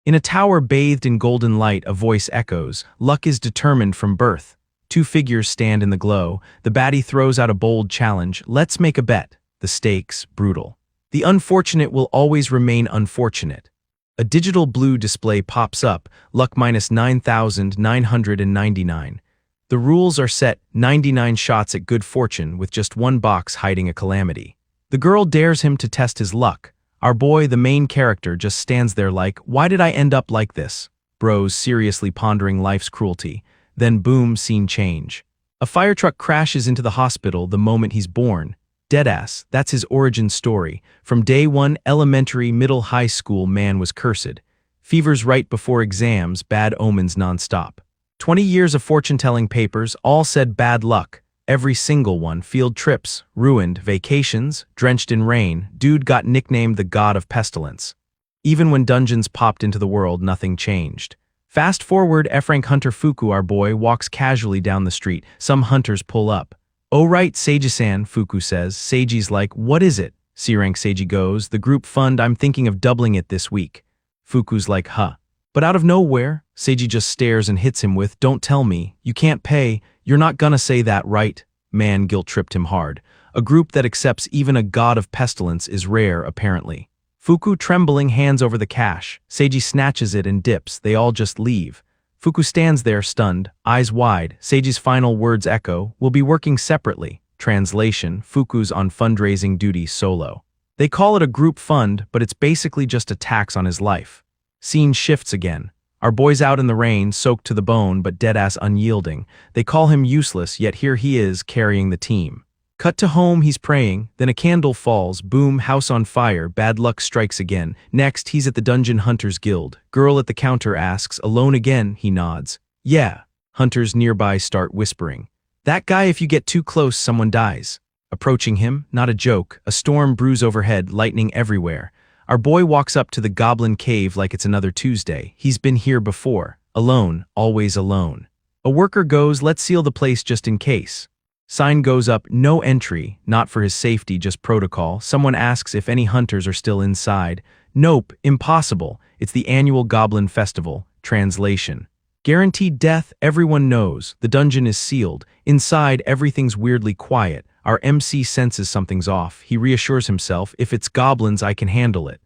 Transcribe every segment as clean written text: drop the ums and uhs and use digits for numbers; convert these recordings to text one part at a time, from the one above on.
In a tower bathed in golden light, a voice echoes, "Luck is determined from birth." Two figures stand in the glow. The baddie throws out a bold challenge. "Let's make a bet." The stakes, brutal. The unfortunate will always remain unfortunate. A digital blue display pops up, luck minus 9,999. The rules are set, 99 shots at good fortune with just one box hiding a calamity. The girl dares him to test his luck. Our boy, the main character, just stands there like, "Why did I end up like this?" Bros seriously pondering life's cruelty. Then boom, scene change. A fire truck crashes into the hospital the moment he's born. Deadass, that's his origin story. From day one, elementary, middle, high school, man was cursed. Fevers right before exams, bad omens nonstop. 20 years of fortune-telling papers, all said bad luck. Every single one. Field trips, ruined. Vacations, drenched in rain. Dude got nicknamed the god of pestilence. Even when dungeons popped into the world, nothing changed. Fast forward, Frank Hunter Fuku, our boy, walks casually down the street. Some hunters pull up. "Oh right, Seiji-san," Fuku says. Seiji's like, "What is it?" C-rank Seiji goes, "The group fund, I'm thinking of doubling it this week." Fuku's like, "Huh." But out of nowhere, Seiji just stares and hits him with, "Don't tell me. You can't pay. You're not gonna say that, right?" Man guilt-tripped him hard. A group that accepts even a god of pestilence is rare, apparently. Fuku, trembling, hands over the cash. Seiji snatches it and dips. They all just leave. Fuku stands there, stunned, eyes wide. Seiji's final words echo, "We'll be working separately." Translation, Fuku's on fundraising duty solo. They call it a group fund, but it's basically just a tax on his life. Scene shifts again. Our boy's out in the rain, soaked to the bone, but deadass unyielding. They call him useless, yet here he is, carrying the team. Cut to home, he's praying, then a candle falls, boom, house on fire, bad luck strikes again. Next, he's at the Dungeon Hunters Guild. Girl at the counter asks, "Alone again?" He nods. "Yeah." Hunters nearby start whispering. "That guy, if you get too close, someone dies." Approaching him, not a joke, a storm brews overhead, lightning everywhere. Our boy walks up to the goblin cave like it's another Tuesday. He's been here before. Alone, always alone. A worker goes, "Let's seal the place just in case." Sign goes up, "No entry," not for his safety, just protocol. Someone asks if any hunters are still inside. "Nope, impossible. It's the annual Goblin Festival." Translation. Guaranteed death, everyone knows. The dungeon is sealed. Inside, everything's weirdly quiet. Our MC senses something's off. He reassures himself, "If it's goblins, I can handle it."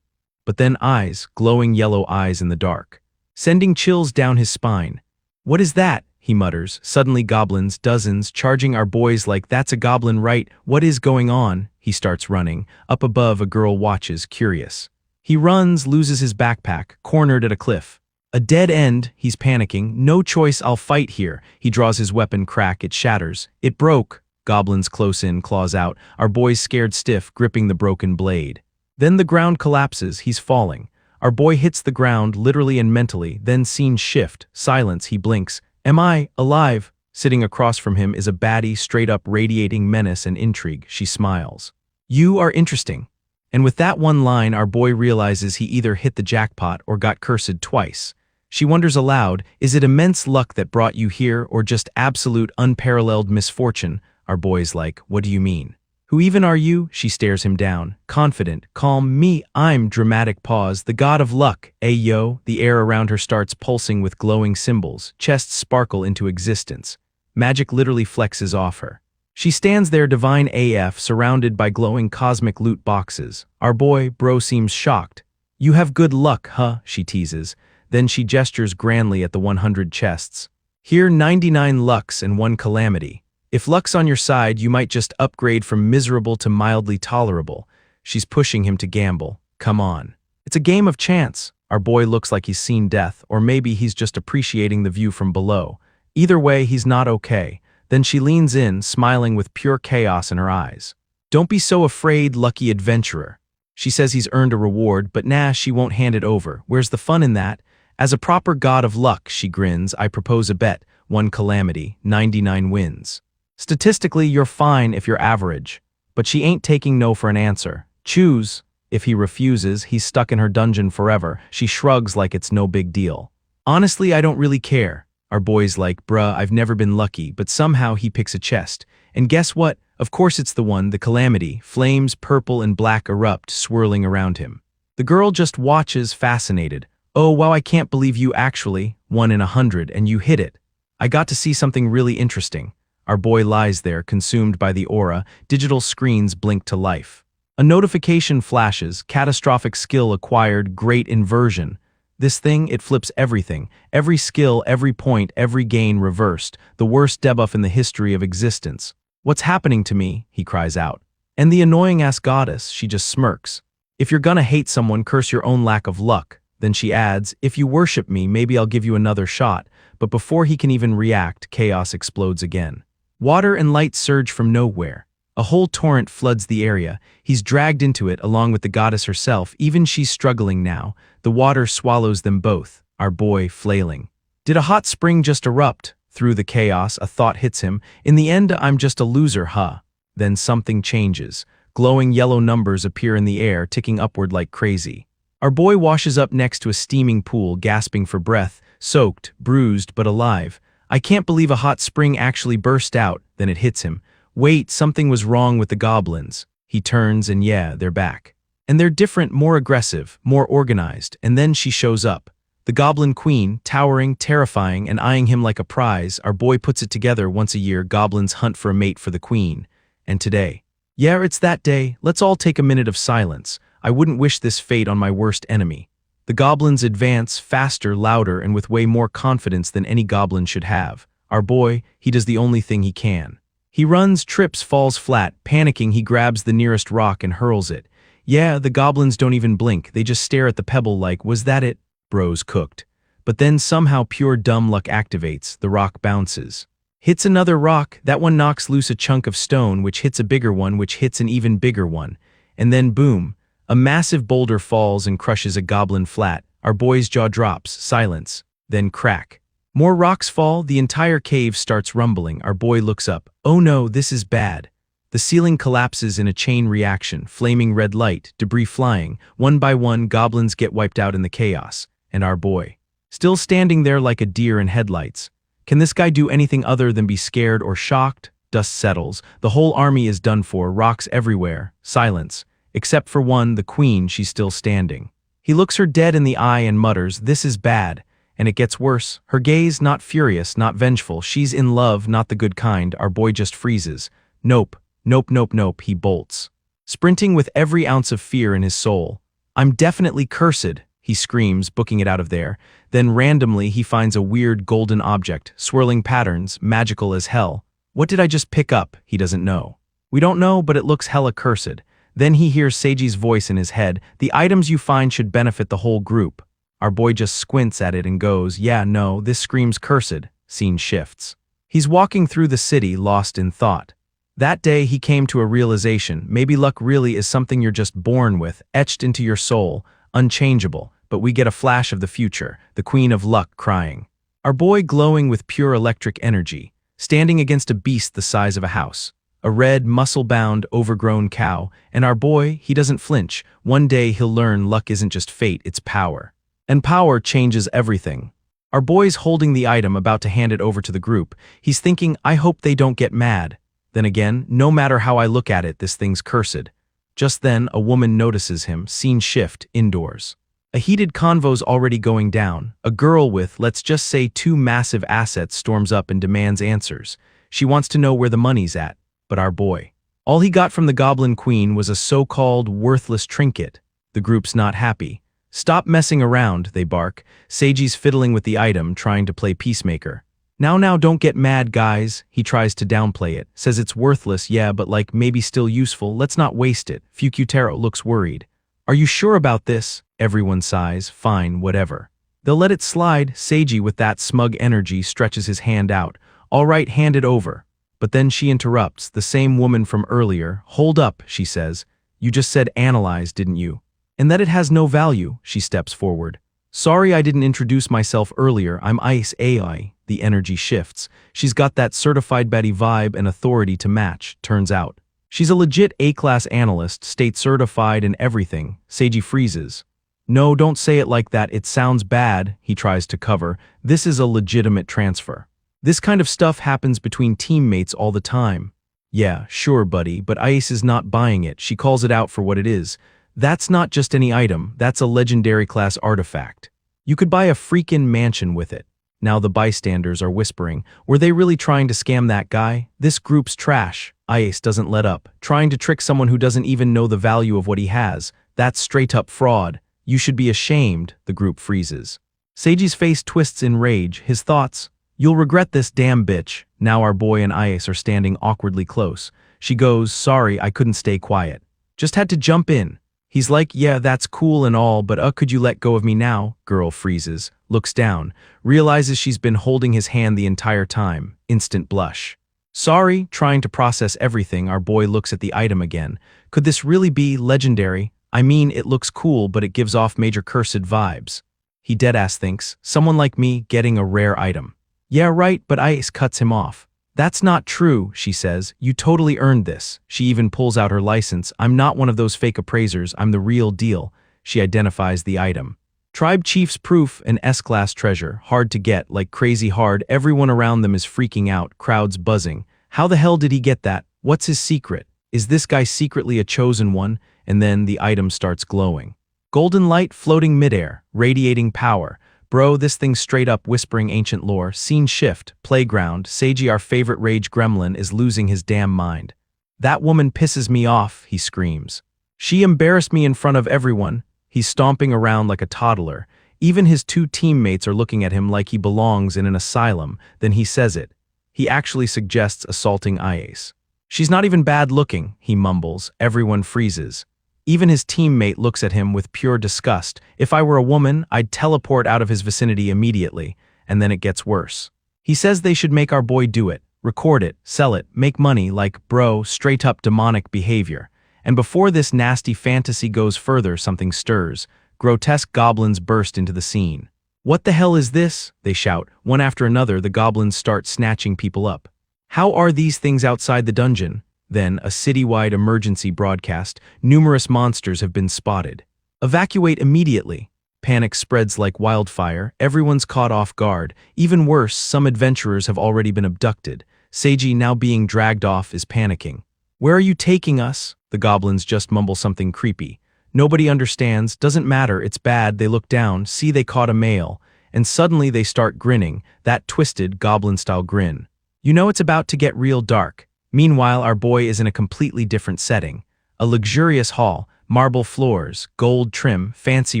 But then eyes, glowing yellow eyes in the dark, sending chills down his spine. "What is that?" he mutters. Suddenly goblins, dozens, charging our boys like, "That's a goblin, right? What is going on?" He starts running. Up above, a girl watches, curious. He runs, loses his backpack, cornered at a cliff. A dead end, he's panicking. "No choice, I'll fight here." He draws his weapon, crack, it shatters. "It broke." Goblins close in, claws out. Our boy's scared stiff, gripping the broken blade. Then the ground collapses, he's falling. Our boy hits the ground, literally and mentally, then scene shift, silence, he blinks. "Am I alive?" Sitting across from him is a baddie, straight up radiating menace and intrigue. She smiles. "You are interesting." And with that one line, our boy realizes he either hit the jackpot or got cursed twice. She wonders aloud, is it immense luck that brought you here or just absolute unparalleled misfortune? Our boy's like, "What do you mean? Who even are you?" She stares him down. Confident, calm, "Me, I'm," dramatic pause, "the god of luck, ayo." The air around her starts pulsing with glowing symbols. Chests sparkle into existence. Magic literally flexes off her. She stands there divine AF, surrounded by glowing cosmic loot boxes. Our boy, bro, seems shocked. "You have good luck, huh?" she teases. Then she gestures grandly at the 100 chests. "Here 99 lucks and 1 calamity. If luck's on your side, you might just upgrade from miserable to mildly tolerable." She's pushing him to gamble. "Come on. It's a game of chance." Our boy looks like he's seen death, or maybe he's just appreciating the view from below. Either way, he's not okay. Then she leans in, smiling with pure chaos in her eyes. "Don't be so afraid, lucky adventurer." She says he's earned a reward, but nah, she won't hand it over. Where's the fun in that? "As a proper god of luck," she grins, "I propose a bet. 1 calamity, 99 wins. Statistically, you're fine if you're average." But she ain't taking no for an answer. "Choose." If he refuses, he's stuck in her dungeon forever. She shrugs like it's no big deal. "Honestly, I don't really care." Our boy's like, "Bruh, I've never been lucky," but somehow he picks a chest. And guess what? Of course it's the one, the calamity. Flames, purple and black, erupt, swirling around him. The girl just watches, fascinated. Oh wow, I can't believe you actually, 1 in 100, and you hit it. I got to see something really interesting. Our boy lies there, consumed by the aura, digital screens blink to life. A notification flashes, catastrophic skill acquired, great inversion. This thing, it flips everything. Every skill, every point, every gain reversed. The worst debuff in the history of existence. What's happening to me? He cries out. And the annoying-ass goddess, she just smirks. If you're gonna hate someone, curse your own lack of luck. Then she adds, if you worship me, maybe I'll give you another shot. But before he can even react, chaos explodes again. Water and light surge from nowhere. A whole torrent floods the area. He's dragged into it along with the goddess herself. Even she's struggling now. The water swallows them both, our boy flailing. Did a hot spring just erupt? Through the chaos, a thought hits him. In the end, I'm just a loser, huh? Then something changes. Glowing yellow numbers appear in the air, ticking upward like crazy. Our boy washes up next to a steaming pool, gasping for breath, soaked, bruised, but alive. I can't believe a hot spring actually burst out. Then it hits him. Wait, something was wrong with the goblins. He turns and yeah, they're back. And they're different, more aggressive, more organized, and then she shows up. The Goblin Queen, towering, terrifying, and eyeing him like a prize. Our boy puts it together. Once a year, goblins hunt for a mate for the queen. And today. Yeah, it's that day. Let's all take a minute of silence. I wouldn't wish this fate on my worst enemy. The goblins advance, faster, louder, and with way more confidence than any goblin should have. Our boy, he does the only thing he can. He runs, trips, falls flat. Panicking, he grabs the nearest rock and hurls it. Yeah, the goblins don't even blink. They just stare at the pebble like, was that it? Bros cooked. But then somehow pure dumb luck activates. The rock bounces. Hits another rock. That one knocks loose a chunk of stone, which hits a bigger one, which hits an even bigger one. And then boom. A massive boulder falls and crushes a goblin flat. Our boy's jaw drops. Silence. Then crack. More rocks fall. The entire cave starts rumbling. Our boy looks up. Oh no, this is bad. The ceiling collapses in a chain reaction. Flaming red light, debris flying. One by one, goblins get wiped out in the chaos. And our boy, still standing there like a deer in headlights. Can this guy do anything other than be scared or shocked? Dust settles. The whole army is done for. Rocks everywhere. Silence. Except for one, the queen, she's still standing. He looks her dead in the eye and mutters, this is bad. And it gets worse. Her gaze, not furious, not vengeful. She's in love, not the good kind. Our boy just freezes. Nope. Nope, nope, nope, he bolts. Sprinting with every ounce of fear in his soul. I'm definitely cursed, he screams, booking it out of there. Then randomly he finds a weird golden object, swirling patterns, magical as hell. What did I just pick up? He doesn't know. We don't know, but it looks hella cursed. Then he hears Seiji's voice in his head. The items you find should benefit the whole group. Our boy just squints at it and goes, yeah, no, this screams cursed. Scene shifts. He's walking through the city, lost in thought. That day he came to a realization. Maybe luck really is something you're just born with, etched into your soul, unchangeable. But we get a flash of the future, the queen of luck crying. Our boy glowing with pure electric energy, standing against a beast the size of a house. A red, muscle-bound, overgrown cow. And our boy, he doesn't flinch. One day he'll learn luck isn't just fate, it's power. And power changes everything. Our boy's holding the item, about to hand it over to the group. He's thinking, I hope they don't get mad. Then again, no matter how I look at it, this thing's cursed. Just then, a woman notices him. Scene shift, indoors. A heated convo's already going down. A girl with, let's just say, 2 massive assets storms up and demands answers. She wants to know where the money's at. But our boy. All he got from the Goblin Queen was a so-called worthless trinket. The group's not happy. Stop messing around, they bark. Seiji's fiddling with the item, trying to play peacemaker. Now, don't get mad, guys. He tries to downplay it. Says it's worthless, yeah, but like maybe still useful. Let's not waste it. Fukutaro looks worried. Are you sure about this? Everyone sighs. Fine, whatever. They'll let it slide. Seiji, with that smug energy, stretches his hand out. All right, hand it over. But then she interrupts, the same woman from earlier. Hold up, she says. You just said analyze, didn't you? And that it has no value, she steps forward. Sorry I didn't introduce myself earlier. I'm Ice AI. The energy shifts. She's got that certified Betty vibe and authority to match, turns out. She's a legit A-class analyst, state certified and everything. Seiji freezes. No, don't say it like that. It sounds bad, he tries to cover. This is a legitimate transfer. This kind of stuff happens between teammates all the time. Yeah, sure, buddy, but Ice is not buying it. She calls it out for what it is. That's not just any item, that's a legendary class artifact. You could buy a freaking mansion with it. Now the bystanders are whispering, were they really trying to scam that guy? This group's trash. Ice doesn't let up, trying to trick someone who doesn't even know the value of what he has. That's straight up fraud. You should be ashamed, the group freezes. Seiji's face twists in rage, his thoughts, you'll regret this, damn bitch. Now our boy and Ice are standing awkwardly close. She goes, sorry, I couldn't stay quiet. Just had to jump in. He's like, yeah, that's cool and all, but could you let go of me now? Girl freezes, looks down, realizes she's been holding his hand the entire time. Instant blush. Sorry, trying to process everything, our boy looks at the item again. Could this really be legendary? I mean, it looks cool, but it gives off major cursed vibes. He deadass thinks, someone like me getting a rare item. Yeah, right, but Ice cuts him off. That's not true, she says. You totally earned this. She even pulls out her license. I'm not one of those fake appraisers. I'm the real deal. She identifies the item. Tribe Chief's proof, an S-class treasure. Hard to get, like crazy hard. Everyone around them is freaking out, crowds buzzing. How the hell did he get that? What's his secret? Is this guy secretly a chosen one? And then the item starts glowing. Golden light floating midair, radiating power. Bro, this thing's straight up whispering ancient lore. Scene shift, playground. Seiji, our favorite rage gremlin, is losing his damn mind. That woman pisses me off, he screams. She embarrassed me in front of everyone. He's stomping around like a toddler. Even his two teammates are looking at him like he belongs in an asylum. Then he says it. He actually suggests assaulting Ice. She's not even bad looking, he mumbles. Everyone freezes. Even his teammate looks at him with pure disgust. If I were a woman, I'd teleport out of his vicinity immediately. And then it gets worse. He says they should make our boy do it, record it, sell it, make money, like, bro, straight up demonic behavior. And before this nasty fantasy goes further, something stirs. Grotesque goblins burst into the scene. What the hell is this? They shout. One after another, the goblins start snatching people up. How are these things outside the dungeon? Then, a citywide emergency broadcast. Numerous monsters have been spotted. Evacuate immediately. Panic spreads like wildfire. Everyone's caught off guard. Even worse, some adventurers have already been abducted. Seiji, now being dragged off, is panicking. Where are you taking us? The goblins just mumble something creepy. Nobody understands. Doesn't matter. It's bad. They look down. See, they caught a male. And suddenly they start grinning. That twisted, goblin-style grin. You know it's about to get real dark. Meanwhile, our boy is in a completely different setting. A luxurious hall, marble floors, gold trim, fancy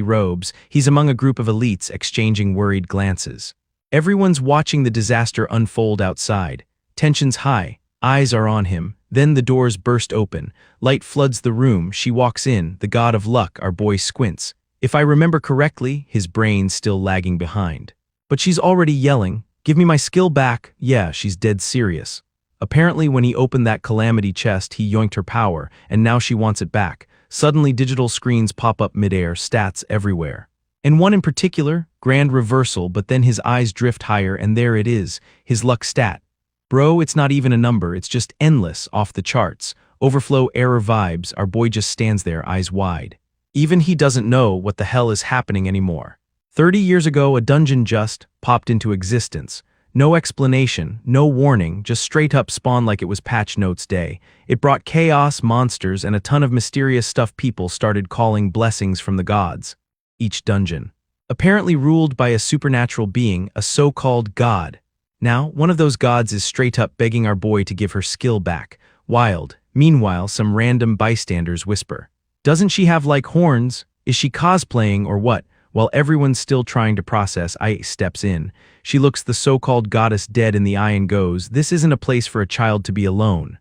robes. He's among a group of elites exchanging worried glances. Everyone's watching the disaster unfold outside. Tension's high. Eyes are on him. Then the doors burst open. Light floods the room. She walks in. The god of luck, our boy squints. If I remember correctly, his brain's still lagging behind. But she's already yelling, give me my skill back. Yeah, she's dead serious. Apparently when he opened that calamity chest, he yoinked her power, and now she wants it back. Suddenly digital screens pop up midair, stats everywhere. And one in particular, grand reversal, but then his eyes drift higher and there it is, his luck stat. Bro, it's not even a number, it's just endless, off the charts. Overflow error vibes, our boy just stands there, eyes wide. Even he doesn't know what the hell is happening anymore. 30 years ago, a dungeon just popped into existence. No explanation, no warning, just straight up spawned like it was patch notes day. It brought chaos, monsters, and a ton of mysterious stuff people started calling blessings from the gods. Each dungeon, apparently ruled by a supernatural being, a so-called god. Now, one of those gods is straight up begging our boy to give her skill back. Wild. Meanwhile, some random bystanders whisper. Doesn't she have like horns? Is she cosplaying or what? While everyone's still trying to process, Ice steps in. She looks the so-called goddess dead in the eye and goes, this isn't a place for a child to be alone.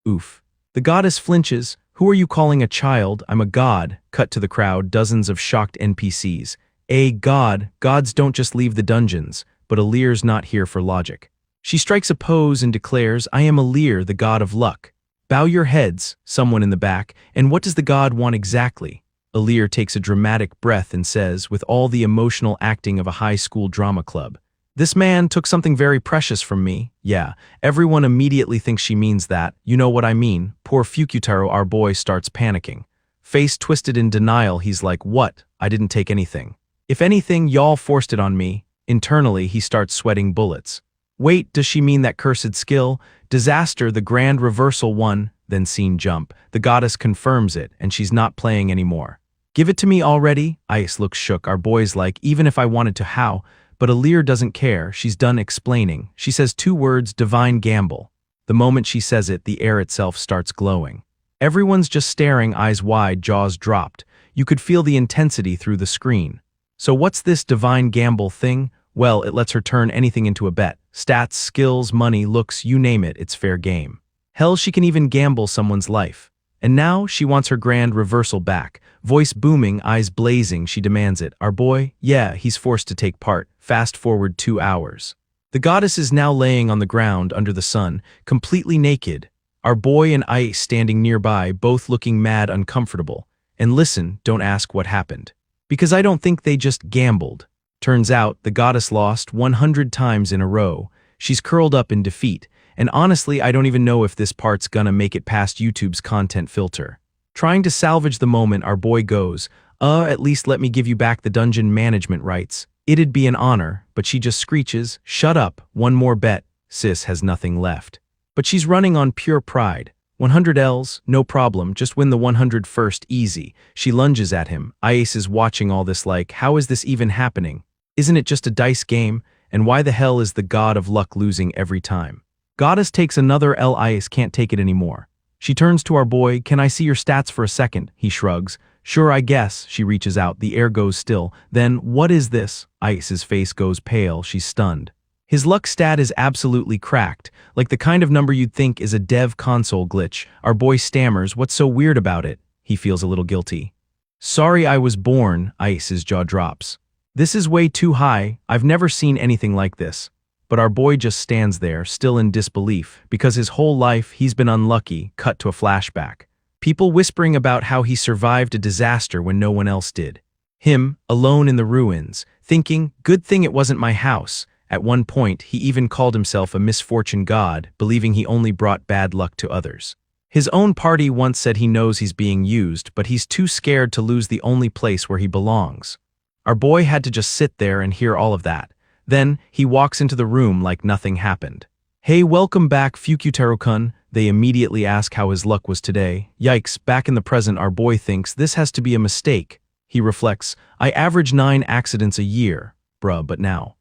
Oof. The goddess flinches. Who are you calling a child? I'm a god. Cut to the crowd, dozens of shocked NPCs. A god. Gods don't just leave the dungeons, but Alir's not here for logic. She strikes a pose and declares, I am Alir, the god of luck. Bow your heads, someone in the back, and what does the god want exactly? Alir takes a dramatic breath and says, with all the emotional acting of a high school drama club, this man took something very precious from me. Yeah, everyone immediately thinks she means that. You know what I mean. Poor Fukutaro, our boy, starts panicking. Face twisted in denial, he's like, what? I didn't take anything. If anything, y'all forced it on me. Internally, he starts sweating bullets. Wait, does she mean that cursed skill? Disaster, the grand reversal one. Then scene jump. The goddess confirms it, and she's not playing anymore. Give it to me already? Ice looks shook. Our boy's like, even if I wanted to, how? But Alir doesn't care. She's done explaining. She says 2 words, divine gamble. The moment she says it, the air itself starts glowing. Everyone's just staring, eyes wide, jaws dropped. You could feel the intensity through the screen. So what's this divine gamble thing? Well, it lets her turn anything into a bet. Stats, skills, money, looks, you name it, it's fair game. Hell, she can even gamble someone's life. And now she wants her grand reversal back. Voice booming, eyes blazing, she demands it. Our boy? Yeah, he's forced to take part. Fast forward 2 hours. The goddess is now laying on the ground under the sun, completely naked. Our boy and Ice standing nearby, both looking mad uncomfortable. And listen, don't ask what happened. Because I don't think they just gambled. Turns out, the goddess lost 100 times in a row. She's curled up in defeat. And honestly, I don't even know if this part's gonna make it past YouTube's content filter. Trying to salvage the moment, our boy goes, at least let me give you back the dungeon management rights. It'd be an honor, but she just screeches, shut up, one more bet. Sis has nothing left. But she's running on pure pride. 100 Ls, no problem, just win the 100 first, easy. She lunges at him. Ice is watching all this like, how is this even happening? Isn't it just a dice game? And why the hell is the god of luck losing every time? Goddess takes another L. Ice can't take it anymore. She turns to our boy, can I see your stats for a second? He shrugs. Sure, I guess. She reaches out, the air goes still. Then, what is this? Ice's face goes pale, she's stunned. His luck stat is absolutely cracked, like the kind of number you'd think is a dev console glitch. Our boy stammers, what's so weird about it? He feels a little guilty. Sorry I was born, Ice's jaw drops. This is way too high, I've never seen anything like this. But our boy just stands there, still in disbelief, because his whole life he's been unlucky. Cut to a flashback. People whispering about how he survived a disaster when no one else did. Him, alone in the ruins, thinking, good thing it wasn't my house. At one point, he even called himself a misfortune god, believing he only brought bad luck to others. His own party once said he knows he's being used, but he's too scared to lose the only place where he belongs. Our boy had to just sit there and hear all of that. Then, he walks into the room like nothing happened. Hey, welcome back, Fukutaro-kun. They immediately ask how his luck was today. Yikes, back in the present, our boy thinks this has to be a mistake. He reflects, I average 9 accidents a year. Bruh, but now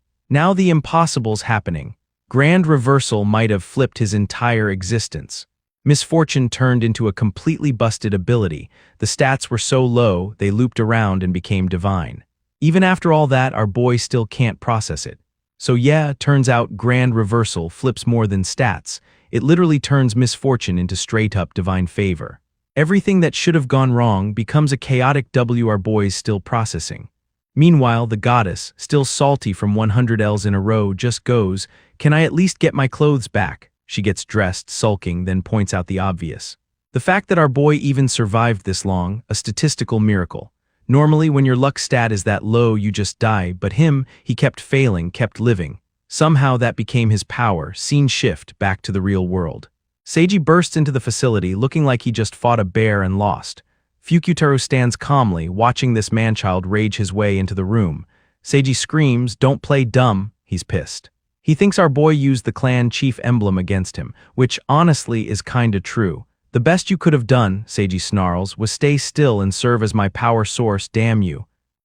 the impossible's happening. Grand reversal might have flipped his entire existence. Misfortune turned into a completely busted ability. The stats were so low, they looped around and became divine. Even after all that, our boy still can't process it. So yeah, turns out grand reversal flips more than stats. It literally turns misfortune into straight-up divine favor. Everything that should have gone wrong becomes a chaotic W our boy's still processing. Meanwhile, the goddess, still salty from 100 Ls in a row, just goes, can I at least get my clothes back? She gets dressed, sulking, then points out the obvious. The fact that our boy even survived this long, a statistical miracle. Normally, when your luck stat is that low, you just die, but him, he kept failing, kept living. Somehow that became his power, scene shift, back to the real world. Seiji bursts into the facility, looking like he just fought a bear and lost. Fukutaro stands calmly, watching this man-child rage his way into the room. Seiji screams, don't play dumb, he's pissed. He thinks our boy used the clan chief emblem against him, which honestly is kinda true. The best you could have done, Seiji snarls, was stay still and serve as my power source, damn you.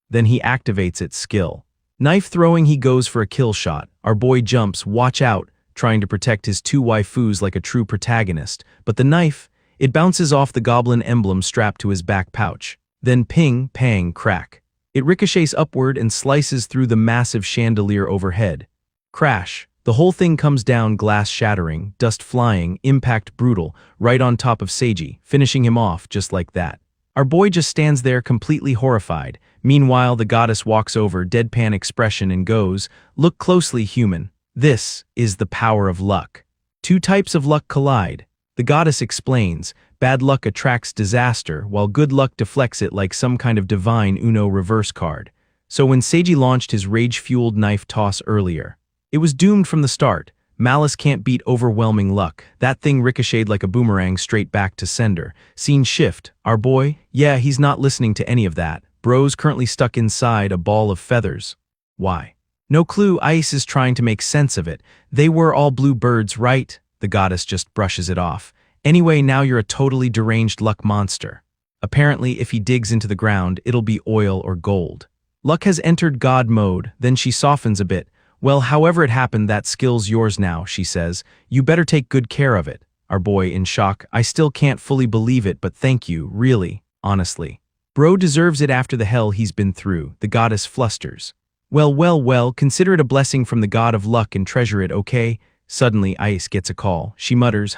Then he activates its skill. Knife throwing, he goes for a kill shot. Our boy jumps, watch out, trying to protect his 2 waifus like a true protagonist. But the knife, it bounces off the goblin emblem strapped to his back pouch. Then ping, pang, crack. It ricochets upward and slices through the massive chandelier overhead. Crash. The whole thing comes down, glass shattering, dust flying, impact brutal, right on top of Seiji, finishing him off just like that. Our boy just stands there completely horrified. Meanwhile, the goddess walks over, deadpan expression, and goes, look closely, human. This is the power of luck. 2 types of luck collide. The goddess explains, bad luck attracts disaster, while good luck deflects it like some kind of divine Uno reverse card. So when Seiji launched his rage-fueled knife toss earlier, it was doomed from the start. Malice can't beat overwhelming luck. That thing ricocheted like a boomerang straight back to sender. Scene shift. Our boy? Yeah, he's not listening to any of that. Bro's currently stuck inside a ball of feathers. Why? No clue. Ice is trying to make sense of it. They were all blue birds, right? The goddess just brushes it off. Anyway, now you're a totally deranged luck monster. Apparently, if he digs into the ground, it'll be oil or gold. Luck has entered God mode, then she softens a bit. Well, however it happened, that skill's yours now, she says. You better take good care of it. Our boy, in shock, I still can't fully believe it, but thank you, really, honestly. Bro deserves it after the hell he's been through, the goddess flusters. Well, consider it a blessing from the god of luck and treasure it, okay? Suddenly, Ice gets a call. She mutters,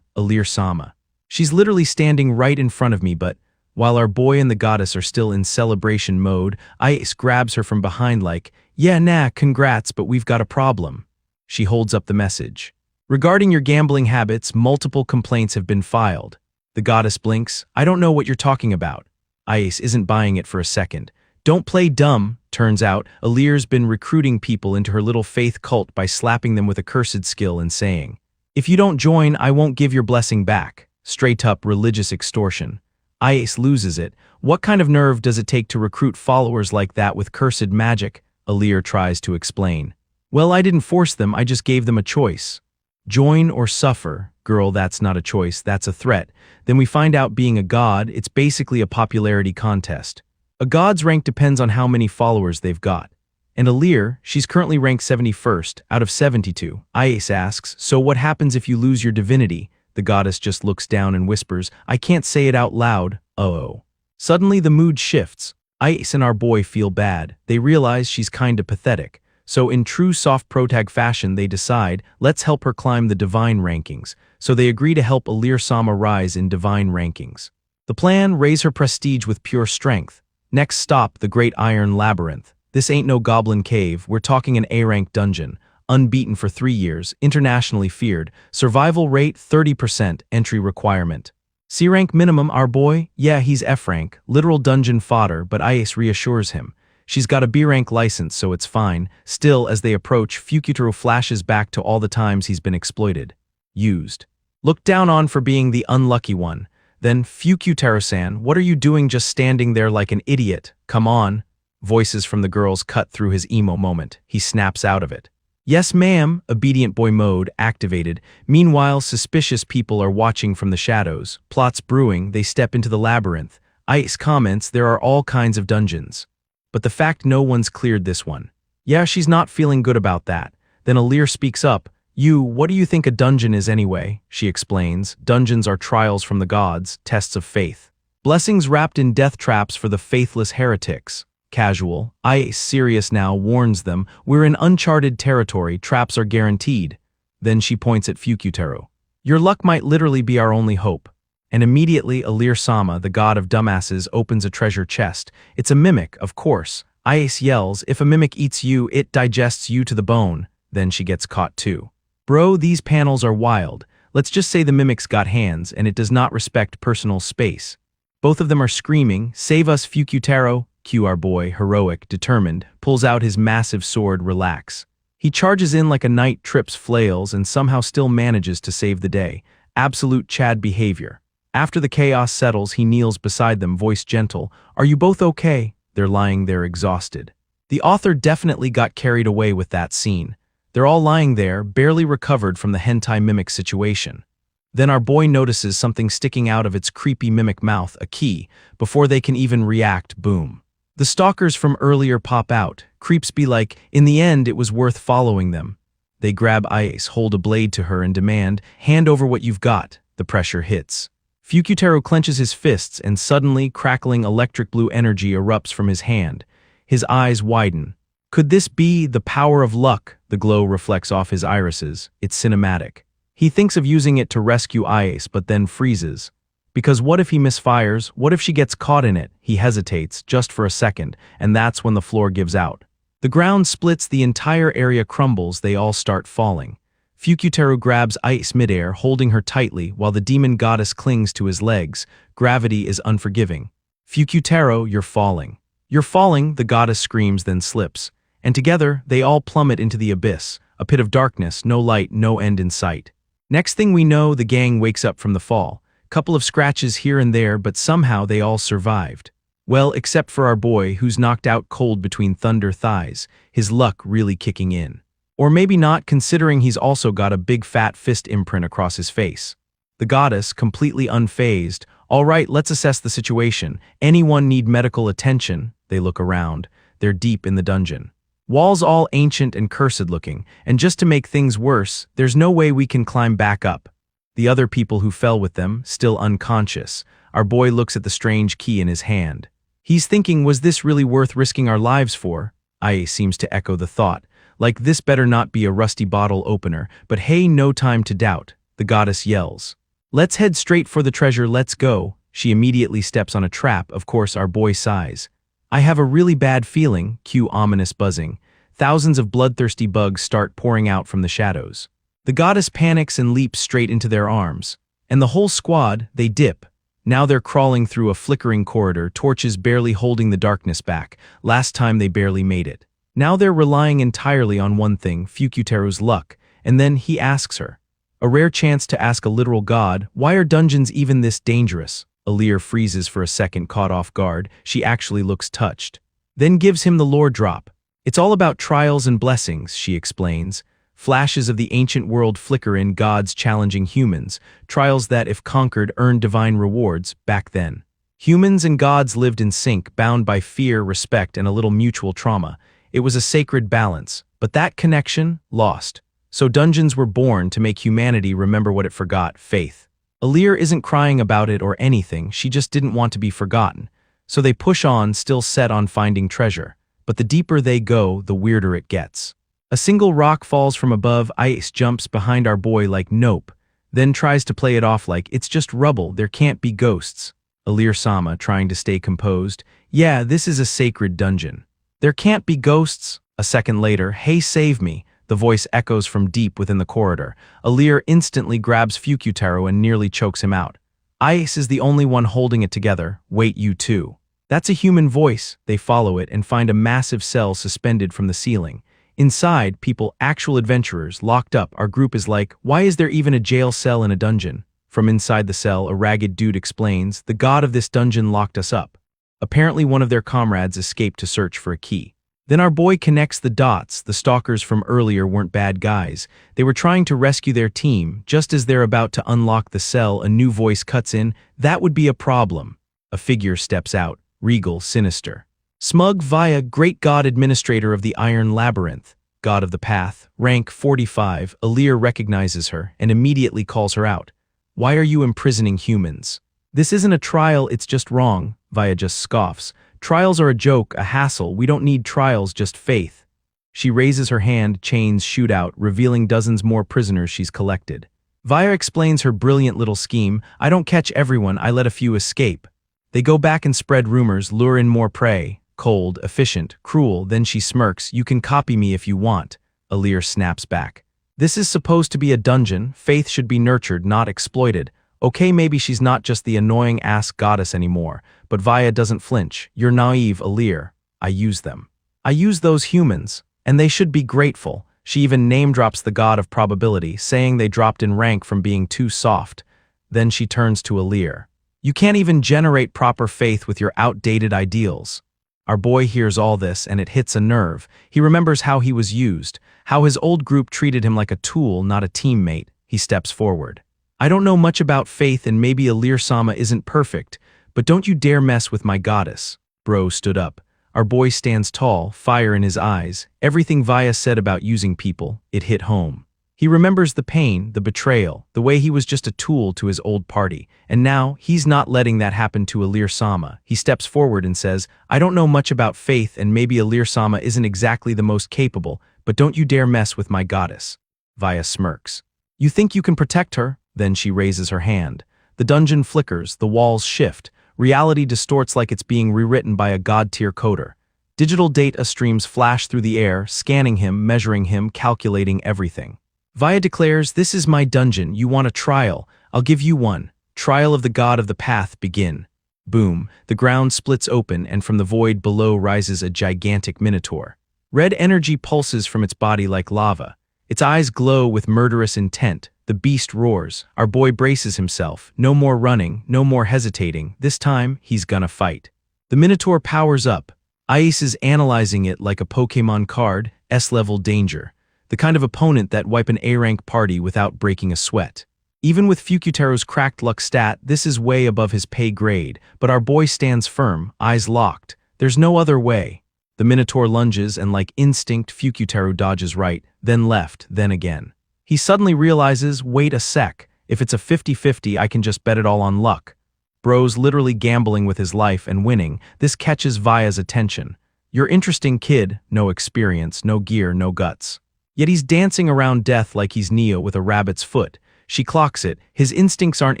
Alir-sama. She's literally standing right in front of me, but while our boy and the goddess are still in celebration mode, Ice grabs her from behind like, yeah, nah, congrats, but we've got a problem. She holds up the message. Regarding your gambling habits, multiple complaints have been filed. The goddess blinks. I don't know what you're talking about. Ice isn't buying it for a second. Don't play dumb. Turns out, Alir's been recruiting people into her little faith cult by slapping them with a cursed skill and saying, if you don't join, I won't give your blessing back. Straight up religious extortion. Ice loses it. What kind of nerve does it take to recruit followers like that with cursed magic? Alir tries to explain. Well, I didn't force them, I just gave them a choice. Join or suffer. Girl, that's not a choice, that's a threat. Then we find out being a god, it's basically a popularity contest. A god's rank depends on how many followers they've got. And Alir, she's currently ranked 71st out of 72. Ice asks, so what happens if you lose your divinity? The goddess just looks down and whispers, I can't say it out loud, oh. Suddenly the mood shifts. Ice and our boy feel bad. They realize she's kinda pathetic. So in true soft protag fashion, they decide, let's help her climb the divine rankings. So they agree to help Alir-sama rise in divine rankings. The plan, raise her prestige with pure strength. Next stop, the Great Iron Labyrinth. This ain't no goblin cave, we're talking an A-rank dungeon. Unbeaten for 3 years, internationally feared, survival rate 30%, entry requirement. C-rank minimum, our boy? Yeah, he's F-rank, literal dungeon fodder, but Ice reassures him. She's got a B-rank license, so it's fine. Still, as they approach, Fukutaro flashes back to all the times he's been exploited. Used. Looked down on for being the unlucky one. Then, Fukutaro-san, what are you doing just standing there like an idiot? Come on. Voices from the girls cut through his emo moment. He snaps out of it. Yes, ma'am, obedient boy mode activated. Meanwhile, suspicious people are watching from the shadows. Plots brewing, they step into the labyrinth. Ice comments there are all kinds of dungeons. But the fact no one's cleared this one. Yeah, she's not feeling good about that. Then Alir speaks up. What do you think a dungeon is anyway? She explains. Dungeons are trials from the gods, tests of faith. Blessings wrapped in death traps for the faithless heretics. Casual. Ice, serious now, warns them, we're in uncharted territory, traps are guaranteed. Then she points at Fukutaro. Your luck might literally be our only hope. And immediately Alir-sama, the god of dumbasses, opens a treasure chest. It's a mimic, of course. Ice yells, if a mimic eats you, it digests you to the bone. Then she gets caught too. Bro, these panels are wild. Let's just say the mimic's got hands, and it does not respect personal space. Both of them are screaming, save us, Fukutaro. Cue our boy, heroic, determined, pulls out his massive sword, relax. He charges in like a knight trips flails and somehow still manages to save the day. Absolute Chad behavior. After the chaos settles, he kneels beside them, voice gentle. Are you both okay? They're lying there exhausted. The author definitely got carried away with that scene. They're all lying there, barely recovered from the hentai mimic situation. Then our boy notices something sticking out of its creepy mimic mouth, a key. Before they can even react, boom. The stalkers from earlier pop out. Creeps be like, in the end it was worth following them. They grab Ice, hold a blade to her and demand, hand over what you've got. The pressure hits. Fukutaro clenches his fists and suddenly crackling electric blue energy erupts from his hand. His eyes widen. Could this be the power of luck? The glow reflects off his irises. It's cinematic. He thinks of using it to rescue Ice, but then freezes. Because what if he misfires? What if she gets caught in it? He hesitates, just for a second, and that's when the floor gives out. The ground splits, the entire area crumbles, they all start falling. Fukutaro grabs Ice midair, holding her tightly, while the demon goddess clings to his legs. Gravity is unforgiving. Fukutaro, you're falling. You're falling, the goddess screams, then slips. And together, they all plummet into the abyss, a pit of darkness, no light, no end in sight. Next thing we know, the gang wakes up from the fall. Couple of scratches here and there, but somehow they all survived. Well, except for our boy, who's knocked out cold between thunder thighs, his luck really kicking in. Or maybe not, considering he's also got a big fat fist imprint across his face. The goddess, completely unfazed, All right, let's assess the situation. Anyone need medical attention? They look around. They're deep in the dungeon. Walls all ancient and cursed looking, and just to make things worse, there's no way we can climb back up. The other people who fell with them, still unconscious. Our boy looks at the strange key in his hand. He's thinking, was this really worth risking our lives for? Ai seems to echo the thought. Like this better not be a rusty bottle opener, but hey, no time to doubt. The goddess yells. Let's head straight for the treasure, let's go. She immediately steps on a trap, of course our boy sighs. I have a really bad feeling, cue ominous buzzing. Thousands of bloodthirsty bugs start pouring out from the shadows. The goddess panics and leaps straight into their arms. And the whole squad, they dip. Now they're crawling through a flickering corridor, torches barely holding the darkness back. Last time they barely made it. Now they're relying entirely on one thing, Fukuteru's luck. And then he asks her. A rare chance to ask a literal god, why are dungeons even this dangerous? Alir freezes for a second, caught off guard. She actually looks touched. Then gives him the lore drop. It's all about trials and blessings, she explains. Flashes of the ancient world flicker in, gods challenging humans, trials that, if conquered, earn divine rewards. Back then, humans and gods lived in sync, bound by fear, respect, and a little mutual trauma. It was a sacred balance, but that connection, lost. So dungeons were born to make humanity remember what it forgot, faith. Alir isn't crying about it or anything, she just didn't want to be forgotten. So they push on, still set on finding treasure. But the deeper they go, the weirder it gets. A single rock falls from above, Ice jumps behind our boy like nope, then tries to play it off like it's just rubble, there can't be ghosts. Alir-sama, trying to stay composed, yeah, this is a sacred dungeon. There can't be ghosts. A second later, hey, save me. The voice echoes from deep within the corridor. Alir instantly grabs Fukuteru and nearly chokes him out. Ice is the only one holding it together. Wait, you too. That's a human voice. They follow it and find a massive cell suspended from the ceiling. Inside, people, actual adventurers, locked up. Our group is like, why is there even a jail cell in a dungeon? From inside the cell, a ragged dude explains, the god of this dungeon locked us up. Apparently one of their comrades escaped to search for a key. Then our boy connects the dots. The stalkers from earlier weren't bad guys. They were trying to rescue their team. Just as they're about to unlock the cell, a new voice cuts in. That would be a problem. A figure steps out, regal, sinister. Smug Vaya, great god administrator of the Iron Labyrinth, god of the path, rank 45. Alir recognizes her and immediately calls her out. Why are you imprisoning humans? This isn't a trial, it's just wrong. Vaya just scoffs. Trials are a joke, a hassle. We don't need trials, just faith. She raises her hand, chains shoot out, revealing dozens more prisoners she's collected. Vaya explains her brilliant little scheme. I don't catch everyone, I let a few escape. They go back and spread rumors, lure in more prey. Cold, efficient, cruel. Then she smirks. You can copy me if you want. Alir snaps back. This is supposed to be a dungeon. Faith should be nurtured, not exploited. Okay, maybe she's not just the annoying-ass goddess anymore, but Vaya doesn't flinch. You're naive, Alir. I use them. I use those humans, and they should be grateful. She even name-drops the god of probability, saying they dropped in rank from being too soft. Then she turns to Alir. You can't even generate proper faith with your outdated ideals. Our boy hears all this, and it hits a nerve. He remembers how he was used, how his old group treated him like a tool, not a teammate. He steps forward. I don't know much about faith, and maybe Alir-sama isn't perfect, but don't you dare mess with my goddess. Bro stood up. Our boy stands tall, fire in his eyes. Everything Vaya said about using people, it hit home. He remembers the pain, the betrayal, the way he was just a tool to his old party, and now he's not letting that happen to Alir-sama. He steps forward and says, I don't know much about faith, and maybe Alir-sama isn't exactly the most capable, but don't you dare mess with my goddess. Vaya smirks. You think you can protect her? Then she raises her hand. The dungeon flickers, the walls shift. Reality distorts like it's being rewritten by a god-tier coder. Digital data streams flash through the air, scanning him, measuring him, calculating everything. Vaya declares, this is my dungeon. You want a trial? I'll give you one. Trial of the god of the path, begin. Boom, the ground splits open, and from the void below rises a gigantic minotaur. Red energy pulses from its body like lava. Its eyes glow with murderous intent. The beast roars. Our boy braces himself. No more running, no more hesitating. This time, he's gonna fight. The Minotaur powers up. Ice is analyzing it like a Pokémon card, S-level danger. The kind of opponent that wipe an A-rank party without breaking a sweat. Even with Fukutaro's cracked luck stat, this is way above his pay grade, but our boy stands firm, eyes locked. There's no other way. The Minotaur lunges and like instinct, Fukutaro dodges right, then left, then again. He suddenly realizes, wait a sec, if it's a 50-50 I can just bet it all on luck. Bro's literally gambling with his life and winning. This catches Vaya's attention. You're interesting kid, no experience, no gear, no guts. Yet he's dancing around death like he's Neo with a rabbit's foot. She clocks it. His instincts aren't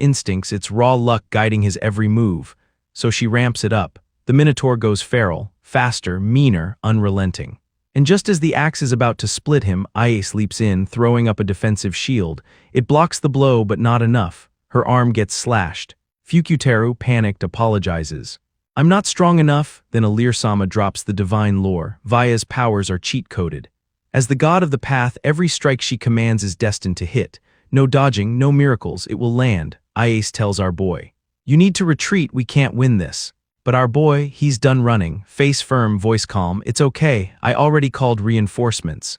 instincts, it's raw luck guiding his every move. So she ramps it up. The Minotaur goes feral, faster, meaner, unrelenting. And just as the axe is about to split him, Ace leaps in, throwing up a defensive shield. It blocks the blow, but not enough. Her arm gets slashed. Fukutaru, panicked, apologizes. I'm not strong enough. Then Alir-sama drops the divine lore. Vaya's powers are cheat-coded. As the god of the path, every strike she commands is destined to hit. No dodging, no miracles, it will land, Ace tells our boy. You need to retreat, we can't win this. But our boy, he's done running, face firm, voice calm, it's okay, I already called reinforcements.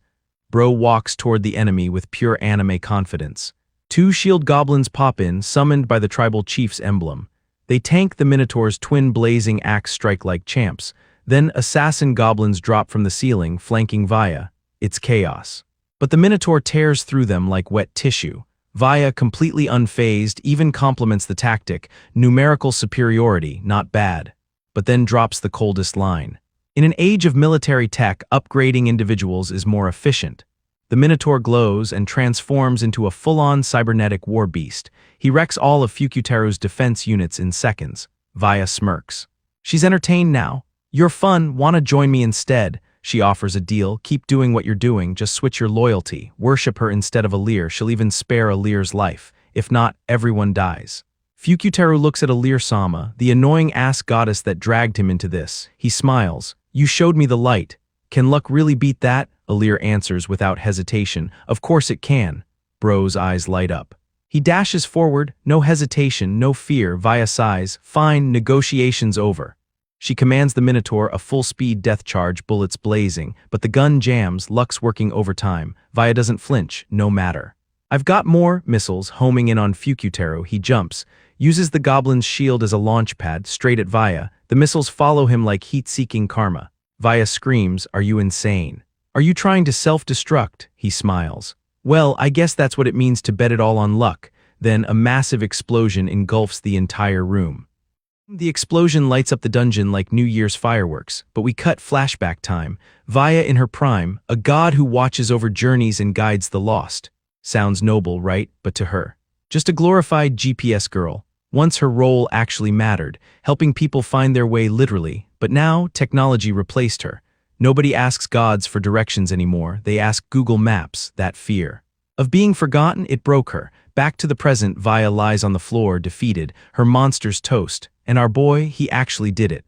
Bro walks toward the enemy with pure anime confidence. 2 shield goblins pop in, summoned by the tribal chief's emblem. They tank the Minotaur's twin blazing axe strike like champs. Then assassin goblins drop from the ceiling, flanking Vaya. It's chaos. But the Minotaur tears through them like wet tissue. Vaya, completely unfazed, even compliments the tactic, numerical superiority, not bad. But then drops the coldest line. In an age of military tech, upgrading individuals is more efficient. The Minotaur glows and transforms into a full-on cybernetic war beast. He wrecks all of Fukutaro's defense units in seconds. Vaya smirks. She's entertained now. You're fun, wanna join me instead? She offers a deal. Keep doing what you're doing, just switch your loyalty. Worship her instead of Alir, she'll even spare Alir's life. If not, everyone dies. Fukutaru looks at Alir-sama, the annoying ass goddess that dragged him into this. He smiles. You showed me the light. Can luck really beat that? Alir answers without hesitation. Of course it can. Bro's eyes light up. He dashes forward, no hesitation, no fear. Vaya sighs. Fine, negotiations over. She commands the Minotaur a full-speed death charge, bullets blazing, but the gun jams, luck's working overtime. Vaya doesn't flinch, no matter. I've got more, missiles homing in on Fukutaru. He jumps, uses the goblin's shield as a launch pad, straight at Vaya. The missiles follow him like heat-seeking karma. Vaya screams, are you insane? Are you trying to self-destruct? He smiles. Well, I guess that's what it means to bet it all on luck. Then a massive explosion engulfs the entire room. The explosion lights up the dungeon like New Year's fireworks, but we cut flashback time. Vaya in her prime, a god who watches over journeys and guides the lost. Sounds noble, right? But to her, just a glorified GPS girl. Once her role actually mattered, helping people find their way literally, but now technology replaced her. Nobody asks gods for directions anymore, they ask Google Maps. That fear of being forgotten, it broke her. Back to the present, Vaya lies on the floor, defeated, her monsters toast. And our boy, he actually did it.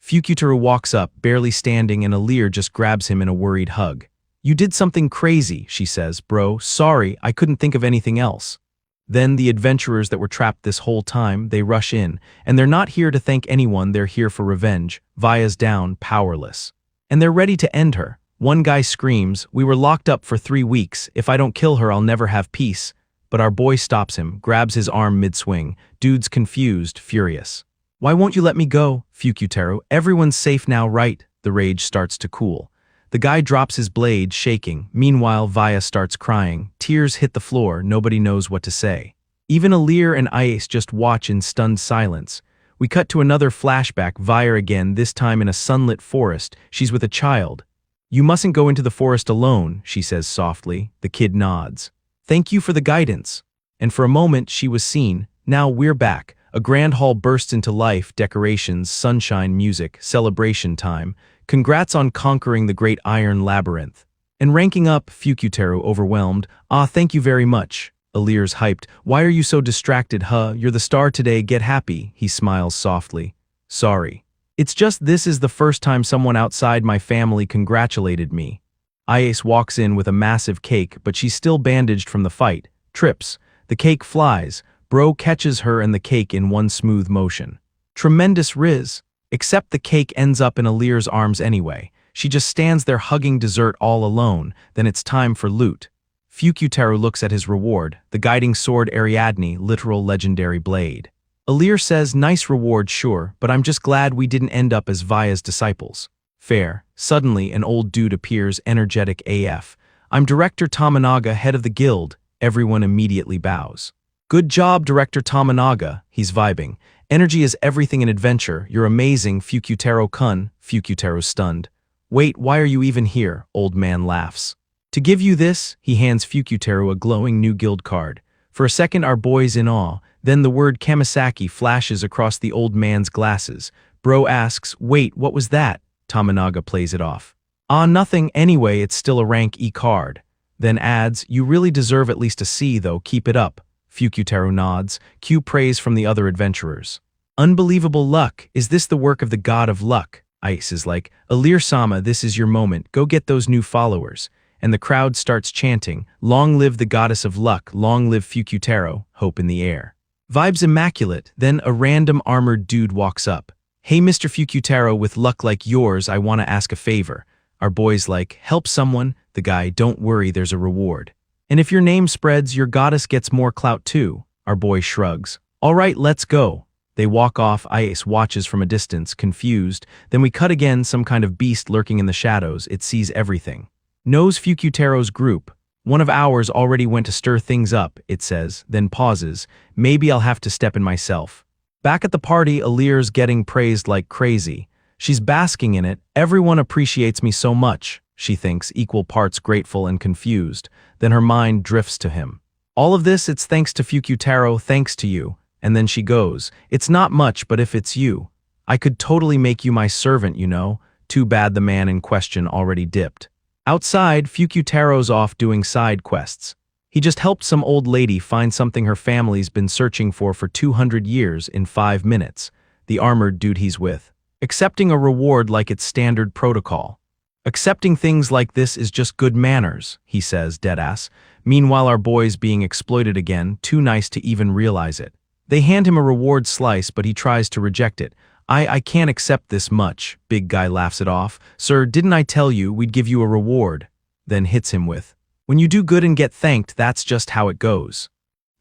Fukutaru walks up, barely standing, and Alir just grabs him in a worried hug. You did something crazy, she says. Bro, sorry, I couldn't think of anything else. Then the adventurers that were trapped this whole time, they rush in, and they're not here to thank anyone, they're here for revenge. Vaya's down, powerless. And they're ready to end her. One guy screams, we were locked up for 3 weeks, if I don't kill her I'll never have peace. But our boy stops him, grabs his arm mid-swing. Dude's confused, furious. Why won't you let me go, Fukutaru? Everyone's safe now, right? The rage starts to cool. The guy drops his blade, shaking. Meanwhile, Vaya starts crying. Tears hit the floor, nobody knows what to say. Even Alir and Ace just watch in stunned silence. We cut to another flashback, Vaya again, this time in a sunlit forest. She's with a child. You mustn't go into the forest alone, she says softly. The kid nods. Thank you for the guidance. And for a moment, she was seen. Now we're back. A grand hall bursts into life, decorations, sunshine, music, celebration time. Congrats on conquering the great iron labyrinth. And ranking up, Fukutaru overwhelmed. Ah, thank you very much. Alir's hyped. Why are you so distracted, huh? You're the star today, get happy. He smiles softly. Sorry. It's just this is the first time someone outside my family congratulated me. Ace walks in with a massive cake, but she's still bandaged from the fight. Trips. The cake flies. Bro catches her and the cake in one smooth motion. Tremendous riz. Except the cake ends up in Alir's arms anyway. She just stands there hugging dessert all alone. Then it's time for loot. Fukutaro looks at his reward, the guiding sword Ariadne, literal legendary blade. Alir says, nice reward, sure, but I'm just glad we didn't end up as Vaya's disciples. Fair. Suddenly, an old dude appears, energetic AF. I'm Director Tamanaga, head of the guild. Everyone immediately bows. Good job, Director Tamanaga, he's vibing. Energy is everything in adventure. You're amazing, Fukutaro-kun. Fukutaro's stunned. Wait, why are you even here? Old man laughs. To give you this, he hands Fukutaro a glowing new guild card. For a second, our boy's in awe. Then the word Kamisaki flashes across the old man's glasses. Bro asks, wait, what was that? Tamanaga plays it off. Ah, nothing. Anyway, it's still a rank E card. Then adds, you really deserve at least a C, though. Keep it up. Fukutaro nods. Cue praise from the other adventurers. Unbelievable luck. Is this the work of the god of luck? Ice is like, Alir-sama, this is your moment. Go get those new followers. And the crowd starts chanting, long live the goddess of luck, long live Fukutaro, hope in the air. Vibes immaculate. Then a random armored dude walks up. Hey, Mr. Fukutaro, with luck like yours, I want to ask a favor. Our boy's like, help someone. The guy, don't worry, there's a reward. And if your name spreads, your goddess gets more clout too. Our boy shrugs. All right, let's go. They walk off. Ice watches from a distance, confused. Then we cut again, some kind of beast lurking in the shadows. It sees everything. Knows Fukutaro's group. One of ours already went to stir things up, it says, then pauses. Maybe I'll have to step in myself. Back at the party, Alir's getting praised like crazy. She's basking in it. Everyone appreciates me so much, she thinks, equal parts grateful and confused. Then her mind drifts to him. All of this, it's thanks to Fukutaro, thanks to you. And then she goes, it's not much, but if it's you, I could totally make you my servant, you know. Too bad the man in question already dipped. Outside, Fukutaro's off doing side quests. He just helped some old lady find something her family's been searching for 200 years in 5 minutes. The armored dude he's with. Accepting a reward like it's standard protocol. Accepting things like this is just good manners, he says, deadass. Meanwhile, our boy's being exploited again, too nice to even realize it. They hand him a reward slice, but he tries to reject it. I can't accept this much, big guy laughs it off. Sir, didn't I tell you we'd give you a reward? Then hits him with, when you do good and get thanked, that's just how it goes.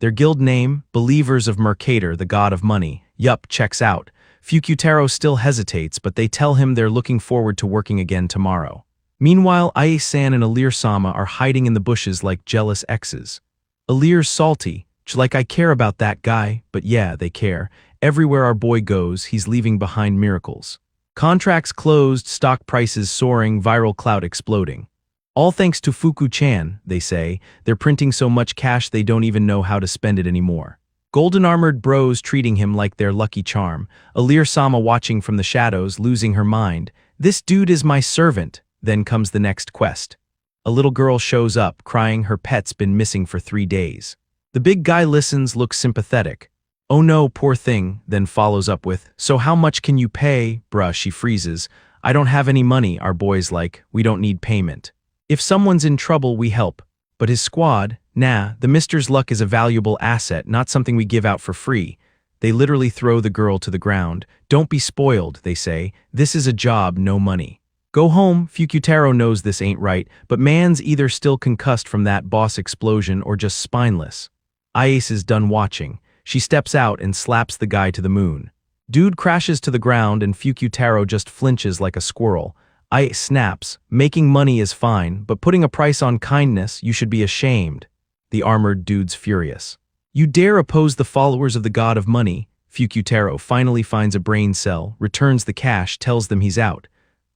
Their guild name, Believers of Mercator, the god of money. Yup, checks out. Fukutaro still hesitates, but they tell him they're looking forward to working again tomorrow. Meanwhile, Ae-san and Alir-sama are hiding in the bushes like jealous exes. Alir's salty, like I care about that guy, but yeah, they care. Everywhere our boy goes, he's leaving behind miracles. Contracts closed, stock prices soaring, viral clout exploding. All thanks to Fuku-chan, they say. They're printing so much cash they don't even know how to spend it anymore. Golden-armored bros treating him like their lucky charm. Alir-sama watching from the shadows, losing her mind. This dude is my servant. Then comes the next quest. A little girl shows up, crying her pet's been missing for 3 days. The big guy listens, looks sympathetic. Oh no, poor thing, then follows up with, so how much can you pay? Bruh, she freezes. I don't have any money, our boy's like, we don't need payment. If someone's in trouble, we help. But his squad, nah, the mister's luck is a valuable asset, not something we give out for free. They literally throw the girl to the ground. Don't be spoiled, they say. This is a job, no money. Go home, Fukutaro knows this ain't right, but man's either still concussed from that boss explosion or just spineless. Ice is done watching. She steps out and slaps the guy to the moon. Dude crashes to the ground and Fukutaro just flinches like a squirrel. Ice snaps, making money is fine, but putting a price on kindness, you should be ashamed. The armored dude's furious. You dare oppose the followers of the god of money? Fukutaro finally finds a brain cell, returns the cash, tells them he's out.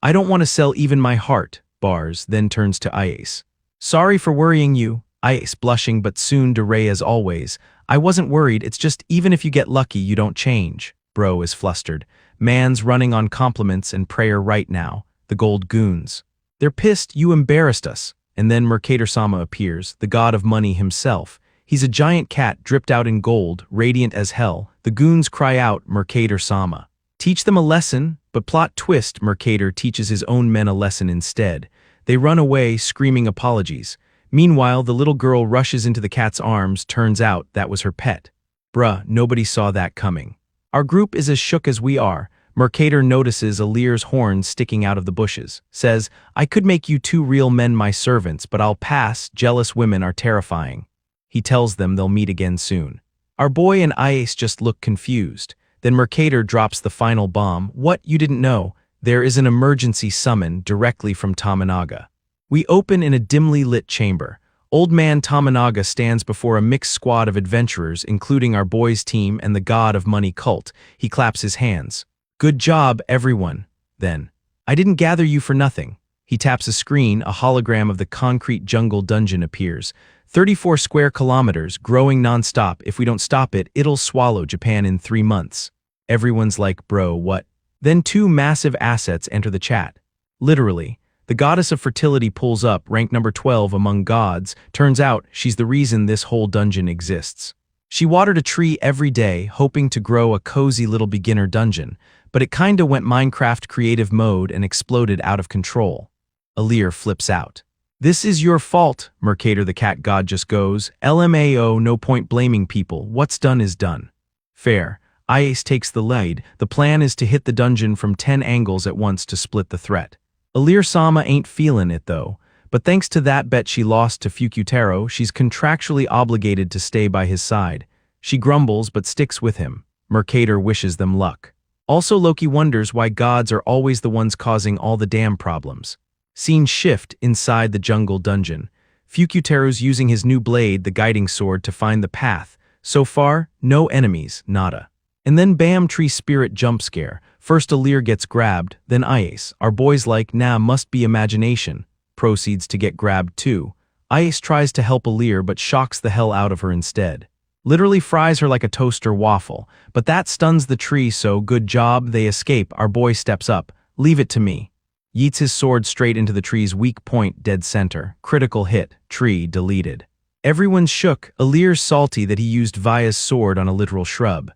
I don't want to sell even my heart, bars, then turns to Ice. Sorry for worrying you. Ice blushing but soon to Ray as always. I wasn't worried, it's just even if you get lucky, you don't change. Bro is flustered. Man's running on compliments and prayer right now. The gold goons. They're pissed, you embarrassed us. And then Mercator-sama appears, the god of money himself. He's a giant cat dripped out in gold, radiant as hell. The goons cry out, Mercator-sama. Teach them a lesson, but plot twist, Mercator teaches his own men a lesson instead. They run away, screaming apologies. Meanwhile, the little girl rushes into the cat's arms, turns out that was her pet. Bruh, nobody saw that coming. Our group is as shook as we are. Mercator notices Alir's horns sticking out of the bushes, says, I could make you two real men my servants, but I'll pass, jealous women are terrifying. He tells them they'll meet again soon. Our boy and Ice just look confused. Then Mercator drops the final bomb. What, you didn't know? There is an emergency summon directly from Tamanaga. We open in a dimly lit chamber. Old man Tamanaga stands before a mixed squad of adventurers, including our boy's team and the god of money cult. He claps his hands. Good job, everyone. Then, I didn't gather you for nothing. He taps a screen, a hologram of the concrete jungle dungeon appears. 34 square kilometers, growing non-stop. If we don't stop it, it'll swallow Japan in 3 months. Everyone's like, bro, what? Then two massive assets enter the chat. Literally, the goddess of fertility pulls up, ranked number 12 among gods. Turns out, she's the reason this whole dungeon exists. She watered a tree every day, hoping to grow a cozy little beginner dungeon, but it kinda went Minecraft creative mode and exploded out of control. Alir flips out. This is your fault, Mercator the cat god just goes. LMAO, no point blaming people, what's done is done. Fair. Ice takes the lead. The plan is to hit the dungeon from 10 angles at once to split the threat. Alir-sama ain't feelin' it though, but thanks to that bet she lost to Fukutaro, she's contractually obligated to stay by his side. She grumbles but sticks with him. Mercator wishes them luck. Also, Loki wonders why gods are always the ones causing all the damn problems. Scene shift inside the jungle dungeon. Fukutaro's using his new blade, the guiding sword, to find the path. So far, no enemies, nada. And then bam, tree spirit jump scare. First Alir gets grabbed, then Ice. Our boy's like, nah, must be imagination. Proceeds to get grabbed too. Ice tries to help Alir but shocks the hell out of her instead. Literally fries her like a toaster waffle, but that stuns the tree, so good job, they escape. Our boy steps up. Leave it to me. Yeets his sword straight into the tree's weak point, dead center. Critical hit. Tree deleted. Everyone's shook. Alir's salty that he used Vaya's sword on a literal shrub.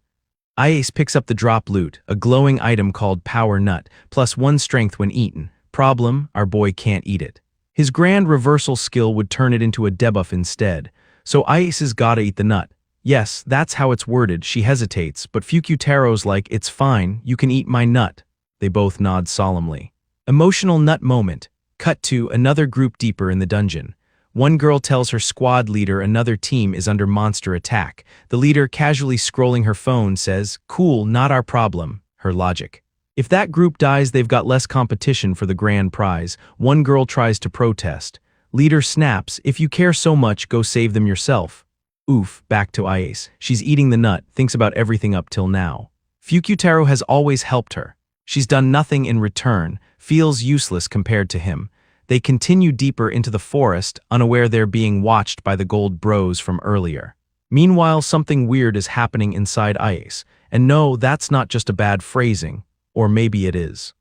Ice picks up the drop loot, a glowing item called Power Nut, plus 1 strength when eaten. Problem, our boy can't eat it. His grand reversal skill would turn it into a debuff instead, so Ice has gotta eat the nut. Yes, that's how it's worded. She hesitates, but Fukutaro's like, it's fine, you can eat my nut. They both nod solemnly. Emotional nut moment. Cut to another group deeper in the dungeon. One girl tells her squad leader another team is under monster attack. The leader, casually scrolling her phone, says, cool, not our problem. Her logic. If that group dies, they've got less competition for the grand prize. One girl tries to protest. Leader snaps, if you care so much, go save them yourself. Oof, back to Ice. She's eating the nut, thinks about everything up till now. Fukutaro has always helped her. She's done nothing in return, feels useless compared to him. They continue deeper into the forest, unaware they're being watched by the gold bros from earlier. Meanwhile, something weird is happening inside Ice. And no, that's not just a bad phrasing. Or maybe it is.